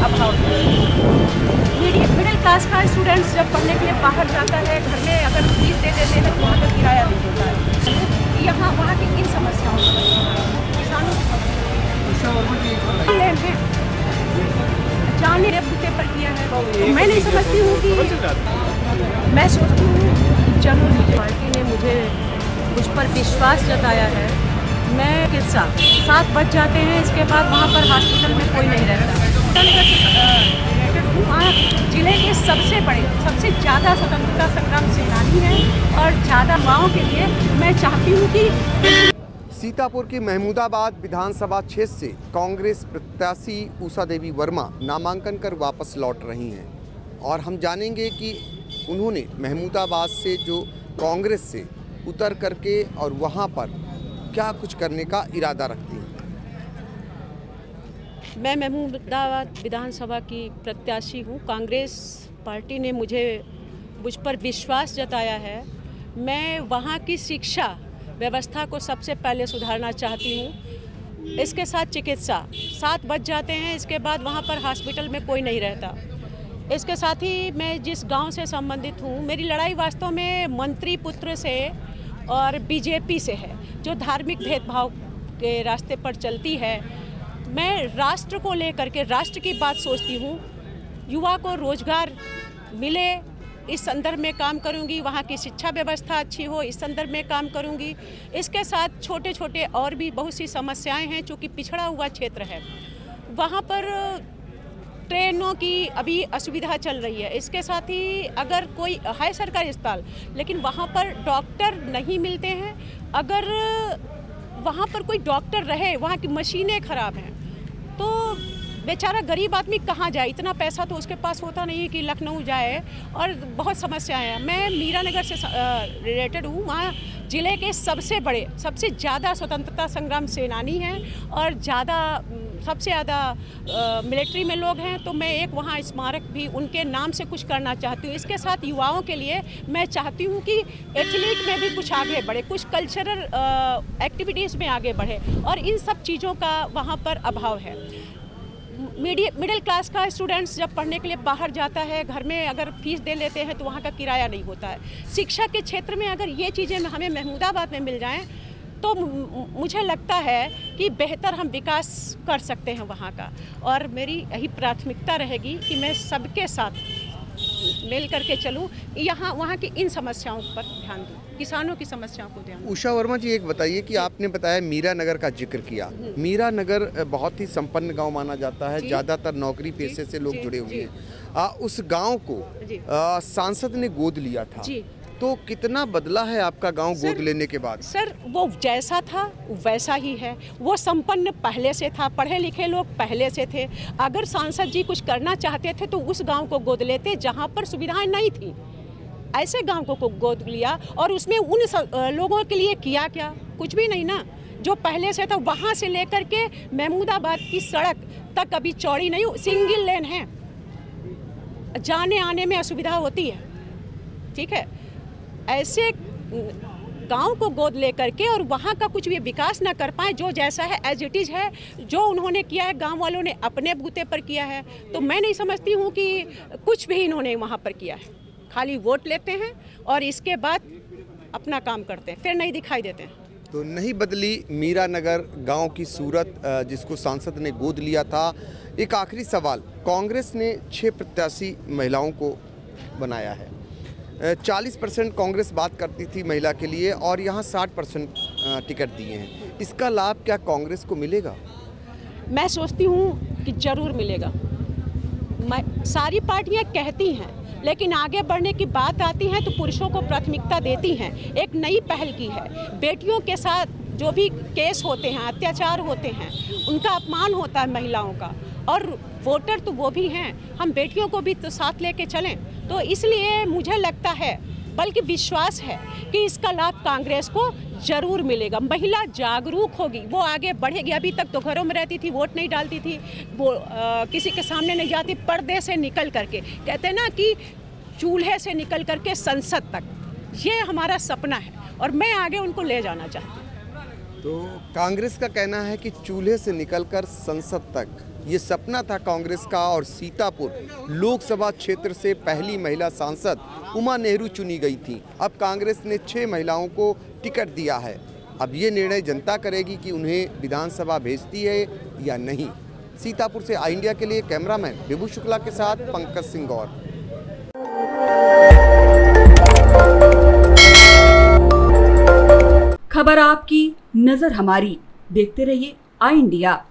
अभाव है। Middle class का स्टूडेंट्स जब पढ़ने के लिए बाहर जाता है, घर में अगर फीस दे देते हैं तो वहाँ का किराया नहीं होता है। यहाँ वहाँ की इन समस्याओं किसानों जाने बूते पर किया है। मैं नहीं समझती हूँ कि मैं सोचती हूँ चलो पार्टी ने मुझ पर विश्वास जताया है। मैं किस्सा 7 बज जाते हैं, इसके बाद वहाँ पर हॉस्पिटल में कोई नहीं रहता। वहाँ जिले के सबसे बड़े सबसे ज़्यादा स्वतंत्रता संग्राम सेनानी हैं और ज़्यादा युवाओं के लिए मैं चाहती हूँ कि सीतापुर की महमूदाबाद विधानसभा क्षेत्र से कांग्रेस प्रत्याशी उषा देवी वर्मा नामांकन कर वापस लौट रही हैं और हम जानेंगे कि उन्होंने महमूदाबाद से जो कांग्रेस से उतर करके और वहां पर क्या कुछ करने का इरादा रखती हैं। मैं महमूदाबाद विधानसभा की प्रत्याशी हूँ। कांग्रेस पार्टी ने मुझ पर विश्वास जताया है। मैं वहाँ की शिक्षा व्यवस्था को सबसे पहले सुधारना चाहती हूँ। इसके साथ चिकित्सा 7 बज जाते हैं, इसके बाद वहाँ पर हॉस्पिटल में कोई नहीं रहता। इसके साथ ही मैं जिस गांव से संबंधित हूँ, मेरी लड़ाई वास्तव में मंत्री पुत्र से और बीजेपी से है, जो धार्मिक भेदभाव के रास्ते पर चलती है। मैं राष्ट्र को लेकर के राष्ट्र की बात सोचती हूँ। युवा को रोजगार मिले, इस संदर्भ में काम करूंगी। वहाँ की शिक्षा व्यवस्था अच्छी हो, इस संदर्भ में काम करूंगी। इसके साथ छोटे छोटे और भी बहुत सी समस्याएं हैं, चूँकि पिछड़ा हुआ क्षेत्र है। वहाँ पर ट्रेनों की अभी असुविधा चल रही है। इसके साथ ही अगर कोई है सरकारी अस्पताल, लेकिन वहाँ पर डॉक्टर नहीं मिलते हैं। अगर वहाँ पर कोई डॉक्टर रहे, वहाँ की मशीनें खराब हैं, तो बेचारा गरीब आदमी कहाँ जाए। इतना पैसा तो उसके पास होता नहीं है कि लखनऊ जाए, और बहुत समस्याएं हैं। मैं मीरा नगर से रिलेटेड हूँ। वहाँ ज़िले के सबसे बड़े सबसे ज़्यादा स्वतंत्रता संग्राम सेनानी हैं और सबसे ज़्यादा मिलिट्री में लोग हैं। तो मैं एक वहाँ स्मारक भी उनके नाम से कुछ करना चाहती हूँ। इसके साथ युवाओं के लिए मैं चाहती हूँ कि एथलीट में भी कुछ आगे बढ़े, कुछ कल्चरल एक्टिविटीज़ में आगे बढ़े, और इन सब चीज़ों का वहाँ पर अभाव है। मिडिल क्लास का स्टूडेंट्स जब पढ़ने के लिए बाहर जाता है, घर में अगर फीस दे लेते हैं तो वहाँ का किराया नहीं होता है। शिक्षा के क्षेत्र में अगर ये चीज़ें हमें महमूदाबाद में मिल जाएं तो मुझे लगता है कि बेहतर हम विकास कर सकते हैं वहाँ का। और मेरी यही प्राथमिकता रहेगी कि मैं सबके साथ मिल करके चलूँ, वहाँ की इन समस्याओं पर ध्यान दूँ, किसानों की समस्याओं को ध्यान दूँ। उषा वर्मा जी, एक बताइए कि आपने बताया मीरा नगर का जिक्र किया। मीरा नगर बहुत ही संपन्न गांव माना जाता है, ज़्यादातर नौकरी पेशे से लोग जुड़े हुए हैं। उस गांव को सांसद ने गोद लिया था, तो कितना बदला है आपका गांव गोद लेने के बाद? सर, वो जैसा था वैसा ही है। वो संपन्न पहले से था, पढ़े लिखे लोग पहले से थे। अगर सांसद जी कुछ करना चाहते थे तो उस गांव को गोद लेते जहां पर सुविधाएं नहीं थी। ऐसे गांव को गोद लिया और उसमें उन लोगों के लिए किया क्या? कुछ भी नहीं ना। जो पहले से था वहां से लेकर के महमूदाबाद की सड़क तक अभी चौड़ी नहीं, सिंगल लेन है, जाने आने में असुविधा होती है। ठीक है, ऐसे गांव को गोद लेकर के और वहाँ का कुछ भी विकास ना कर पाए, जो जैसा है एज इट इज़ है, जो उन्होंने किया है गांव वालों ने अपने बूते पर किया है। तो मैं नहीं समझती हूँ कि कुछ भी इन्होंने वहाँ पर किया है। खाली वोट लेते हैं और इसके बाद अपना काम करते हैं, फिर नहीं दिखाई देते हैं। तो नहीं बदली मीरा नगर गाँव की सूरत, जिसको सांसद ने गोद लिया था। एक आखिरी सवाल, कांग्रेस ने 6 प्रत्याशी महिलाओं को बनाया है। 40% कांग्रेस बात करती थी महिला के लिए और यहाँ 60% टिकट दिए हैं। इसका लाभ क्या कांग्रेस को मिलेगा? मैं सोचती हूँ कि जरूर मिलेगा। सारी पार्टियाँ कहती हैं, लेकिन आगे बढ़ने की बात आती है तो पुरुषों को प्राथमिकता देती हैं। एक नई पहल की है। बेटियों के साथ जो भी केस होते हैं, अत्याचार होते हैं, उनका अपमान होता है महिलाओं का, और वोटर तो वो भी हैं। हम बेटियों को भी तो साथ लेके चलें। तो इसलिए मुझे लगता है, बल्कि विश्वास है कि इसका लाभ कांग्रेस को जरूर मिलेगा। महिला जागरूक होगी, वो आगे बढ़ेगी। अभी तक तो घरों में रहती थी, वोट नहीं डालती थी, वो किसी के सामने नहीं जाती। पर्दे से निकल करके, कहते हैं ना कि चूल्हे से निकल करके संसद तक, ये हमारा सपना है और मैं आगे उनको ले जाना चाहती हूँ। तो कांग्रेस का कहना है कि चूल्हे से निकलकर संसद तक ये सपना था कांग्रेस का, और सीतापुर लोकसभा क्षेत्र से पहली महिला सांसद उमा नेहरू चुनी गई थी। अब कांग्रेस ने 6 महिलाओं को टिकट दिया है। अब ये निर्णय जनता करेगी कि उन्हें विधानसभा भेजती है या नहीं। सीतापुर से आई इंडिया के लिए कैमरामैन विभू शुक्ला के साथ पंकज सिंह गौर। खबर आपकी, नजर हमारी। देखते रहिए आई इंडिया।